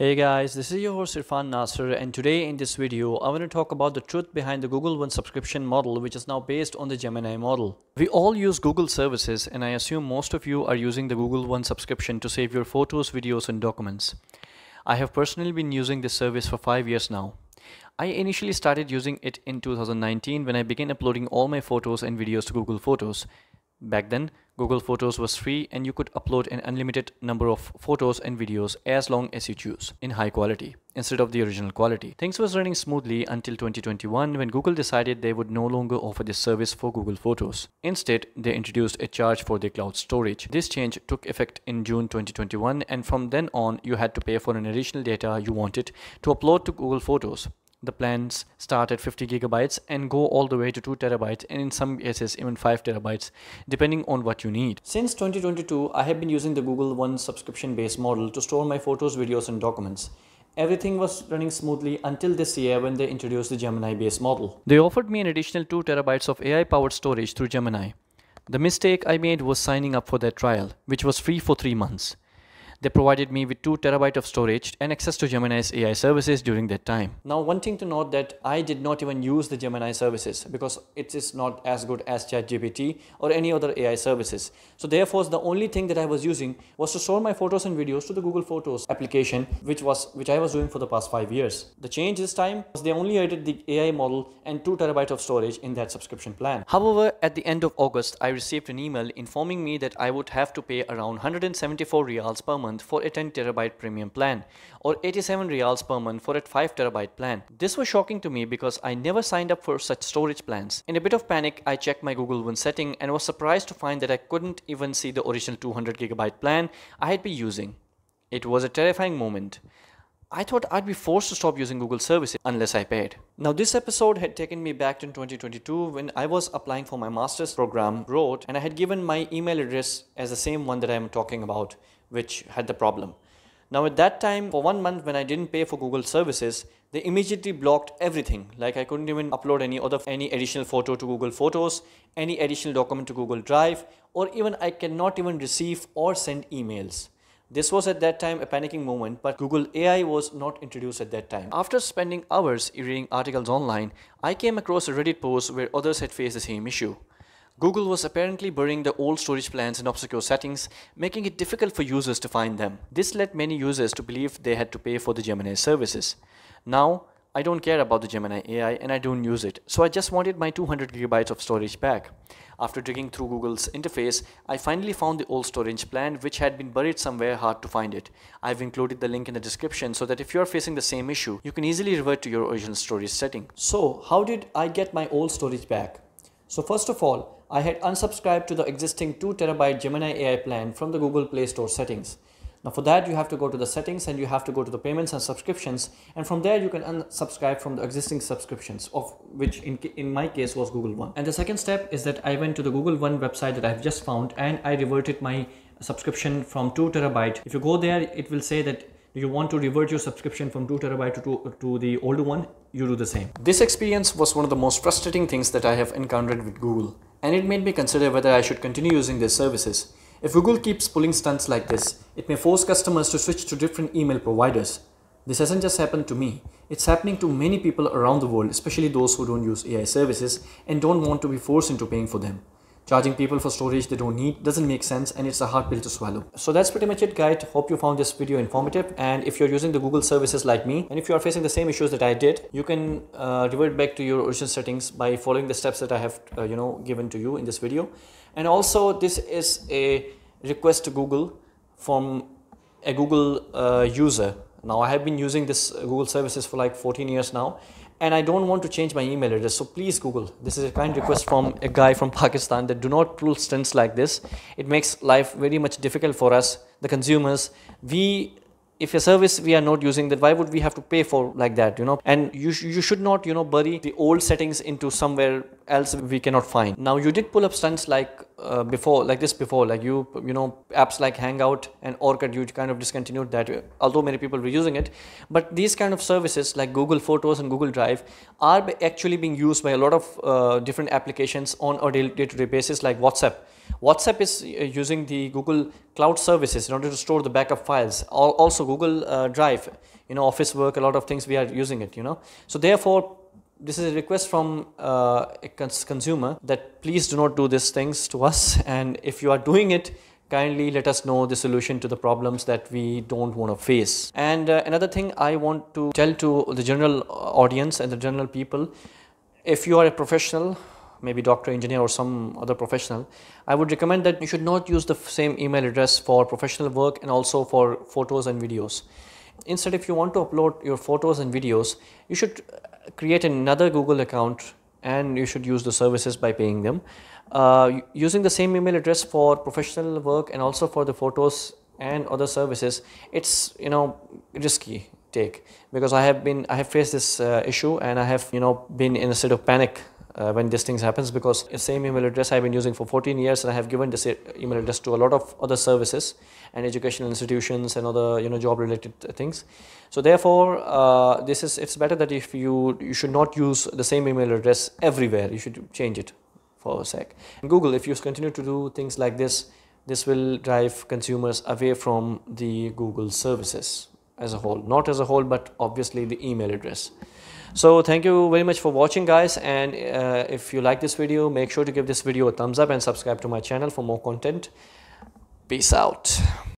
Hey guys, this is your host Irfan Nasser, and today in this video I want to talk about the truth behind the Google One subscription model, which is now based on the Gemini model. We all use Google services, and I assume most of you are using the Google One subscription to save your photos, videos and documents. I have personally been using this service for 5 years now. I initially started using it in 2019 when I began uploading all my photos and videos to Google Photos. Back then, Google Photos was free and you could upload an unlimited number of photos and videos as long as you choose, in high quality, instead of the original quality. Things was running smoothly until 2021 when Google decided they would no longer offer this service for Google Photos. Instead, they introduced a charge for their cloud storage. This change took effect in June 2021, and from then on, you had to pay for an additional data you wanted to upload to Google Photos. The plans start at 50 gigabytes and go all the way to 2 terabytes, and in some cases even 5 terabytes, depending on what you need. Since 2022, I have been using the Google One subscription-based model to store my photos, videos and documents. Everything was running smoothly until this year when they introduced the Gemini-based model. They offered me an additional 2 terabytes of AI-powered storage through Gemini. The mistake I made was signing up for their trial, which was free for 3 months. They provided me with 2 terabytes of storage and access to Gemini's AI services during that time. Now, one thing to note that I did not even use the Gemini services because it is not as good as ChatGPT or any other AI services. So therefore, the only thing that I was using was to store my photos and videos to the Google Photos application, which I was doing for the past 5 years. The change this time was they only added the AI model and 2 terabytes of storage in that subscription plan. However, at the end of August, I received an email informing me that I would have to pay around 174 riyals per month for a 10 terabyte premium plan, or 87 riyals per month for a 5 terabyte plan. This was shocking to me because I never signed up for such storage plans. In a bit of panic, I checked my Google One setting and was surprised to find that I couldn't even see the original 200 gigabyte plan I had been using. It was a terrifying moment. I thought I'd be forced to stop using Google services unless I paid. Now, this episode had taken me back to 2022 when I was applying for my master's program, Revert, and I had given my email address as the same one that I am talking about, which had the problem. Now, at that time, for 1 month when I didn't pay for Google services, they immediately blocked everything. Like I couldn't even upload any additional photo to Google Photos, any additional document to Google Drive, or even I cannot even receive or send emails. This was at that time a panicking moment, but Google AI was not introduced at that time. After spending hours reading articles online, I came across a Reddit post where others had faced the same issue. Google was apparently burying the old storage plans in obscure settings, making it difficult for users to find them. This led many users to believe they had to pay for the Gemini services. Now, I don't care about the Gemini AI and I don't use it, so I just wanted my 200 gigabytes of storage back. After digging through Google's interface, I finally found the old storage plan which had been buried somewhere hard to find it. I've included the link in the description so that if you're facing the same issue, you can easily revert to your original storage setting. So, how did I get my old storage back? So first of all, I had unsubscribed to the existing 2 terabyte Gemini AI plan from the Google Play Store settings. Now for that, you have to go to the settings and you have to go to the payments and subscriptions, and from there you can unsubscribe from the existing subscriptions, of which in my case was Google One. And the second step is that I went to the Google One website that I've just found and I reverted my subscription from 2 terabyte. If you go there, it will say that you want to revert your subscription from 2 terabyte to the older one, you do the same. This experience was one of the most frustrating things that I have encountered with Google, and it made me consider whether I should continue using their services. If Google keeps pulling stunts like this, it may force customers to switch to different email providers. This hasn't just happened to me. It's happening to many people around the world, especially those who don't use AI services and don't want to be forced into paying for them. Charging people for storage they don't need doesn't make sense, and it's a hard pill to swallow. So that's pretty much it, guys. Hope you found this video informative, and if you're using the Google services like me, and if you are facing the same issues that I did, you can revert back to your original settings by following the steps that I have given to you in this video. And also, this is a request to Google from a Google user. Now, I have been using this Google services for like 14 years now, and I don't want to change my email address. So please, Google, this is a kind request from a guy from Pakistan, that do not pull stunts like this. It makes life very much difficult for us, the consumers. If a service we are not using, that why would we have to pay for like that, And you should not, bury the old settings into somewhere else we cannot find. Now you did pull up stunts like before, like you know, apps like Hangout and Orchid, you kind of discontinued that, although many people were using it. But these kind of services like Google Photos and Google Drive are actually being used by a lot of different applications on a day-to-day basis, like WhatsApp. WhatsApp is using the Google Cloud services in order to store the backup files. Also Google Drive, you know, office work, a lot of things we are using it, you know. So therefore, this is a request from a consumer that please do not do these things to us, and if you are doing it, kindly let us know the solution to the problems that we don't want to face. And another thing I want to tell to the general audience and the general people, if you are a professional, maybe doctor, engineer, or some other professional, I would recommend that you should not use the same email address for professional work and also for photos and videos. Instead, if you want to upload your photos and videos, you should create another Google account and you should use the services by paying them. Using the same email address for professional work and also for the photos and other services, it's, you know, risky take, because I have faced this issue, and I have, you know, been in a state of panic when these things happens, because the same email address I've been using for 14 years, and I have given this email address to a lot of other services and educational institutions and other, you know, job related things. So therefore, it's better that if you should not use the same email address everywhere. You should change it for a sec. And Google, if you continue to do things like this will drive consumers away from the Google services as a whole, not as a whole, but obviously the email address. So thank you very much for watching, guys, and if you like this video, make sure to give this video a thumbs up and subscribe to my channel for more content. Peace out.